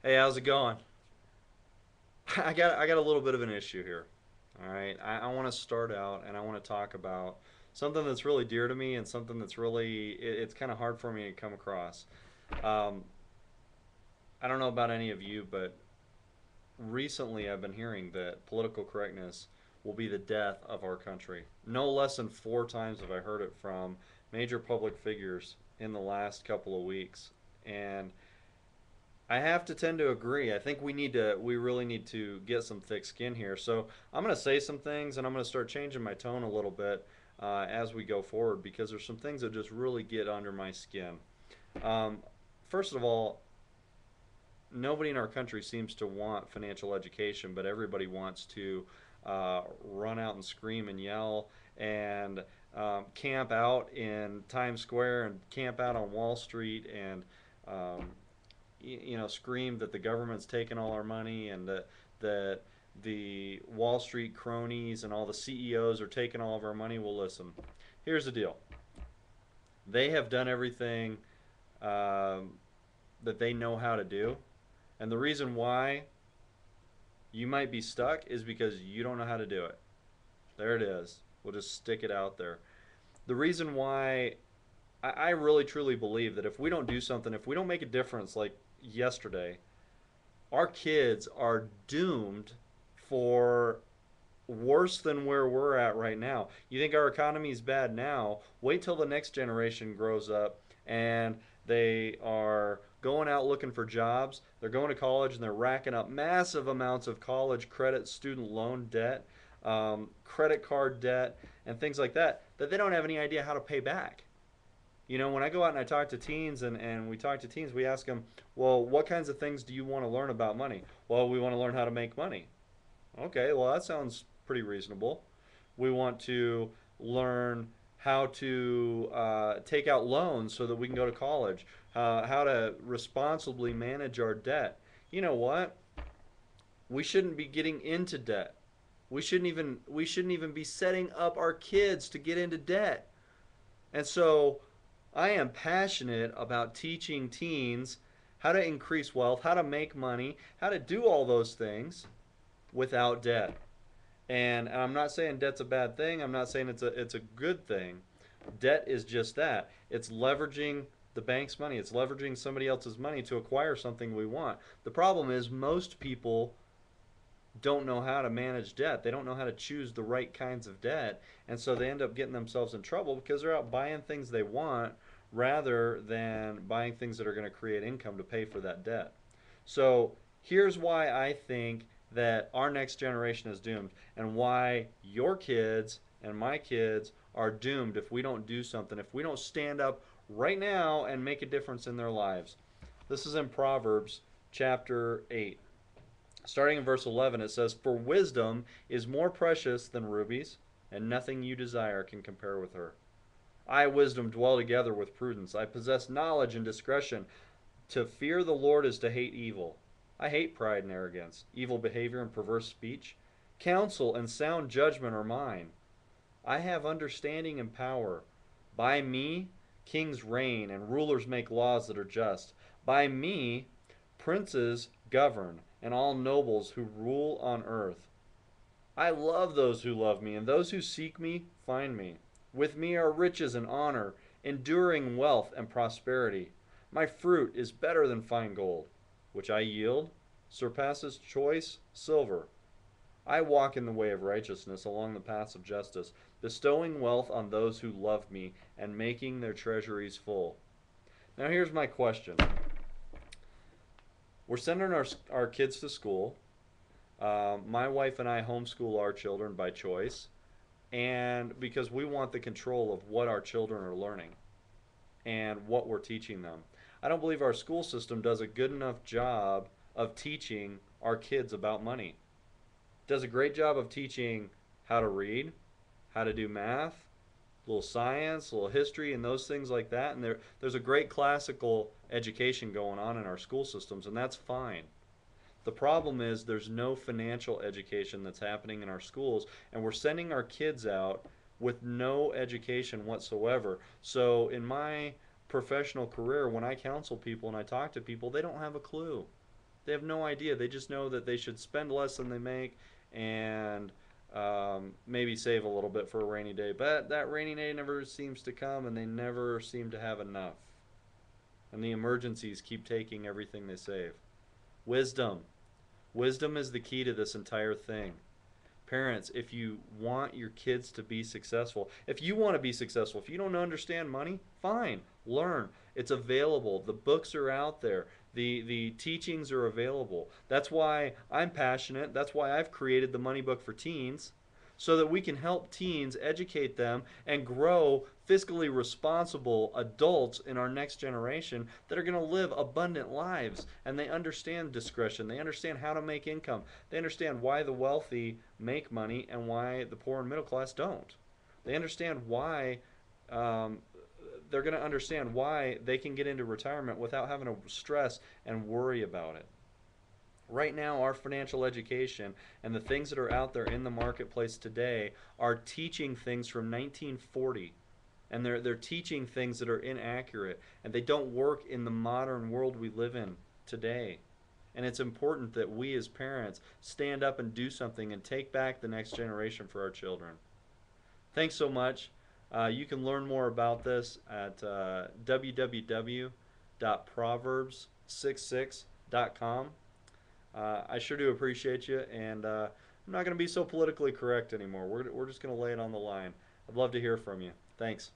Hey, how's it going? I got a little bit of an issue here. All right, I want to start out and I want to talk about something that's really dear to me and something that's it's kind of hard for me to come across. Um, I don't know about any of you, but recently I've been hearing that political correctness will be the death of our country. No less than four times have I heard it from major public figures in the last couple of weeks, and I have to tend to agree. I think we really need to get some thick skin here. So I'm going to say some things and I'm going to start changing my tone a little bit as we go forward because there's some things that just really get under my skin. Um, First of all, nobody in our country seems to want financial education, but everybody wants to run out and scream and yell and camp out in Times Square and camp out on Wall Street and um, scream that the government's taking all our money and that the Wall Street cronies and all the CEOs are taking all of our money. Well, listen, here's the deal. They have done everything um, that they know how to do, and the reason why you might be stuck is because you don't know how to do it. There it is. We'll just stick it out there. The reason why I really truly believe that if we don't do something, if we don't make a difference like yesterday, our kids are doomed for worse than where we're at right now. You think our economy is bad now? Wait till the next generation grows up and they are going out looking for jobs. They're going to college and they're racking up massive amounts of college credit, student loan debt, credit card debt, and things like that that they don't have any idea how to pay back. When I go out and I talk to teens and we talk to teens, we ask them, well, what kinds of things do you want to learn about money? Well, we want to learn how to make money. Okay, well, that sounds pretty reasonable. We want to learn how to take out loans so that we can go to college, how to responsibly manage our debt. You know what? We shouldn't be getting into debt. We shouldn't even be setting up our kids to get into debt. And so I am passionate about teaching teens how to increase wealth, how to make money, how to do all those things without debt. And I'm not saying debt's a bad thing. I'm not saying it's a good thing. Debt is just that. It's leveraging the bank's money. It's leveraging somebody else's money to acquire something we want. The problem is most people don't know how to manage debt. They don't know how to choose the right kinds of debt, and so they end up getting themselves in trouble because they're out buying things they want rather than buying things that are going to create income to pay for that debt. So here's why I think that our next generation is doomed and why your kids and my kids are doomed if we don't do something, if we don't stand up right now and make a difference in their lives. This is in Proverbs chapter 8. Starting in verse 11, it says, "For wisdom is more precious than rubies, and nothing you desire can compare with her. I, wisdom, dwell together with prudence. I possess knowledge and discretion. To fear the Lord is to hate evil. I hate pride and arrogance, evil behavior and perverse speech. Counsel and sound judgment are mine. I have understanding and power. By me, kings reign and rulers make laws that are just. By me, princes govern and all nobles who rule on earth. I love those who love me, and those who seek me find me. With me are riches and honor, enduring wealth and prosperity. My fruit is better than fine gold, which I yield, surpasses choice silver. I walk in the way of righteousness along the paths of justice, bestowing wealth on those who love me and making their treasuries full. Now, here's my question. We're sending our kids to school. My wife and I homeschool our children by choice, and because we want the control of what our children are learning and what we're teaching them. I don't believe our school system does a good enough job of teaching our kids about money. It does a great job of teaching how to read, how to do math, a little science, a little history, and those things like that. And there's a great classical education going on in our school systems, and that's fine. The problem is there's no financial education that's happening in our schools, and we're sending our kids out with no education whatsoever. So, in my professional career, when I counsel people and I talk to people, they don't have a clue. They have no idea. They just know that they should spend less than they make and maybe save a little bit for a rainy day. But that rainy day never seems to come, and they never seem to have enough. And the emergencies keep taking everything they save. Wisdom. Wisdom is the key to this entire thing. Parents, if you want your kids to be successful, if you want to be successful, if you don't understand money, fine, learn. It's available. The books are out there. The teachings are available. That's why I'm passionate. That's why I've created the money book for teens, so that we can help teens, educate them, and grow fiscally responsible adults in our next generation that are going to live abundant lives. And they understand discretion. They understand how to make income. They understand why the wealthy make money and why the poor and middle class don't. They understand why they're going to understand why they can get into retirement without having to stress and worry about it. Right now, our financial education and the things that are out there in the marketplace today are teaching things from 1940, and they're teaching things that are inaccurate, and they don't work in the modern world we live in today. And it's important that we as parents stand up and do something and take back the next generation for our children. Thanks so much. You can learn more about this at www.proverbs66.com. I sure do appreciate you, and I'm not going to be so politically correct anymore. We're just going to lay it on the line. I'd love to hear from you. Thanks.